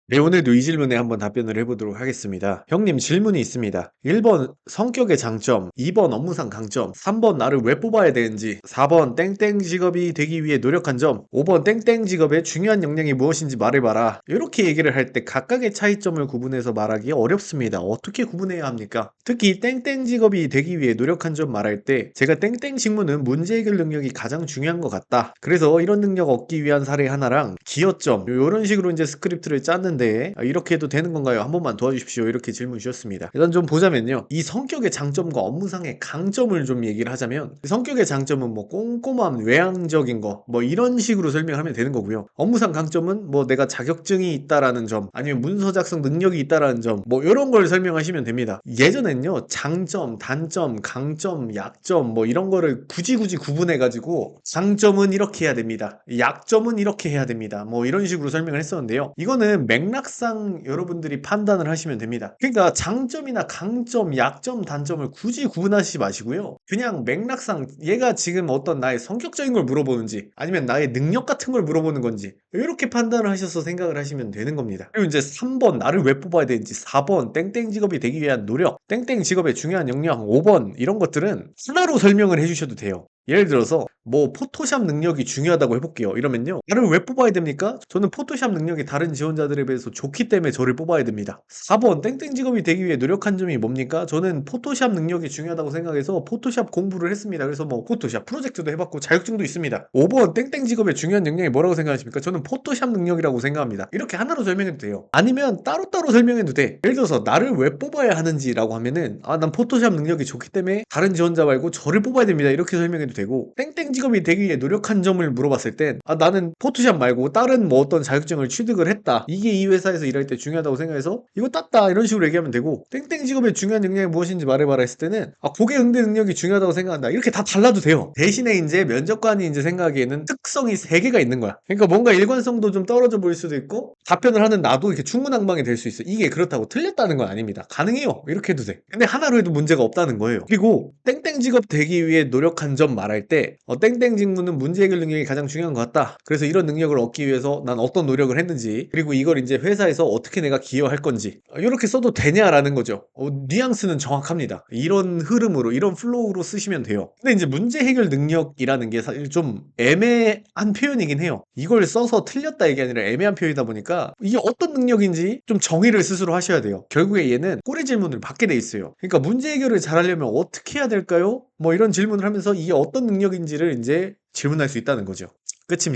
네, 오늘도 이 질문에 한번 답변을 해보도록 하겠습니다. 형님 질문이 있습니다. 1번 성격의 장점, 2번 업무상 강점, 3번 나를 왜 뽑아야 되는지, 4번 땡땡 직업이 되기 위해 노력한 점, 5번 땡땡 직업의 중요한 역량이 무엇인지 말해봐라. 이렇게 얘기를 할 때 각각의 차이점을 구분해서 말하기 어렵습니다. 어떻게 구분해야 합니까? 특히 땡땡 직업이 되기 위해 노력한 점 말할 때 제가 땡땡 직무는 문제 해결 능력이 가장 중요한 것 같다. 그래서 이런 능력 얻기 위한 사례 하나랑 기여점, 이런 식으로 이제 스크립트를 짰는데 이렇게 해도 되는 건가요? 한 번만 도와주십시오. 이렇게 질문 주셨습니다. 일단 좀 보자면요. 이 성격의 장점과 업무상의 강점을 좀 얘기를 하자면 성격의 장점은 뭐 꼼꼼함, 외향적인 거 뭐 이런 식으로 설명하면 되는 거고요. 업무상 강점은 뭐 내가 자격증이 있다라는 점 아니면 문서 작성 능력이 있다라는 점 뭐 이런 걸 설명하시면 됩니다. 예전엔요. 장점, 단점, 강점, 약점 뭐 이런 거를 굳이 구분해 가지고 장점은 이렇게 해야 됩니다. 약점은 이렇게 해야 됩니다. 뭐 이런 식으로 설명을 했었는데요. 이거는 맥락상 여러분들이 판단을 하시면 됩니다. 그러니까 장점이나 강점, 약점, 단점을 굳이 구분하시지 마시고요. 그냥 맥락상 얘가 지금 어떤 나의 성격적인 걸 물어보는지 아니면 나의 능력 같은 걸 물어보는 건지 이렇게 판단을 하셔서 생각을 하시면 되는 겁니다. 그리고 이제 3번 나를 왜 뽑아야 되는지, 4번 땡땡 직업이 되기 위한 노력, 땡땡 직업의 중요한 역량, 5번 이런 것들은 하나로 설명을 해주셔도 돼요. 예를 들어서 뭐 포토샵 능력이 중요하다고 해볼게요. 이러면요. 나를 왜 뽑아야 됩니까? 저는 포토샵 능력이 다른 지원자들에 비해서 좋기 때문에 저를 뽑아야 됩니다. 4번 땡땡 직업이 되기 위해 노력한 점이 뭡니까? 저는 포토샵 능력이 중요하다고 생각해서 포토샵 공부를 했습니다. 그래서 뭐 포토샵 프로젝트도 해봤고 자격증도 있습니다. 5번 땡땡 직업의 중요한 역량이 뭐라고 생각하십니까? 저는 포토샵 능력이라고 생각합니다. 이렇게 하나로 설명해도 돼요. 아니면 따로따로 설명해도 돼. 예를 들어서 나를 왜 뽑아야 하는지라고 하면은 난 포토샵 능력이 좋기 때문에 다른 지원자 말고 저를 뽑아야 됩니다. 이렇게 설명해도 되고 땡땡 직업이 되기 위해 노력한 점을 물어봤을 땐 나는 포토샵 말고 다른 뭐 어떤 자격증을 취득을 했다. 이게 이 회사에서 일할 때 중요하다고 생각해서 이거 땄다. 이런 식으로 얘기하면 되고 땡땡 직업의 중요한 능력이 무엇인지 말해봐라 했을 때는 고객 응대 능력이 중요하다고 생각한다. 이렇게 다 달라도 돼요. 대신에 이제 면접관이 이제 생각하기에는 특성이 3개가 있는 거야. 그러니까 뭔가 일관성도 좀 떨어져 보일 수도 있고 답변을 하는 나도 이렇게 중구난방이 될 수 있어. 이게 그렇다고 틀렸다는 건 아닙니다. 가능해요. 이렇게 해도 돼. 근데 하나로 해도 문제가 없다는 거예요. 그리고 땡땡 직업 되기 위해 노력한 점 말할 때 땡땡 직무는 문제 해결 능력이 가장 중요한 것 같다. 그래서 이런 능력을 얻기 위해서 난 어떤 노력을 했는지 그리고 이걸 이제 회사에서 어떻게 내가 기여할 건지 이렇게 써도 되냐라는 거죠. 뉘앙스는 정확합니다. 이런 흐름으로 이런 플로우로 쓰시면 돼요. 근데 이제 문제 해결 능력이라는 게 사실 좀 애매한 표현이긴 해요. 이걸 써서 틀렸다 이게 아니라 애매한 표현이다 보니까 이게 어떤 능력인지 좀 정의를 스스로 하셔야 돼요. 결국에 얘는 꼬리 질문을 받게 돼 있어요. 그러니까 문제 해결을 잘하려면 어떻게 해야 될까요? 뭐 이런 질문을 하면서 이게 어떤 능력인지를 이제 질문할 수 있다는 거죠. 끝입니다.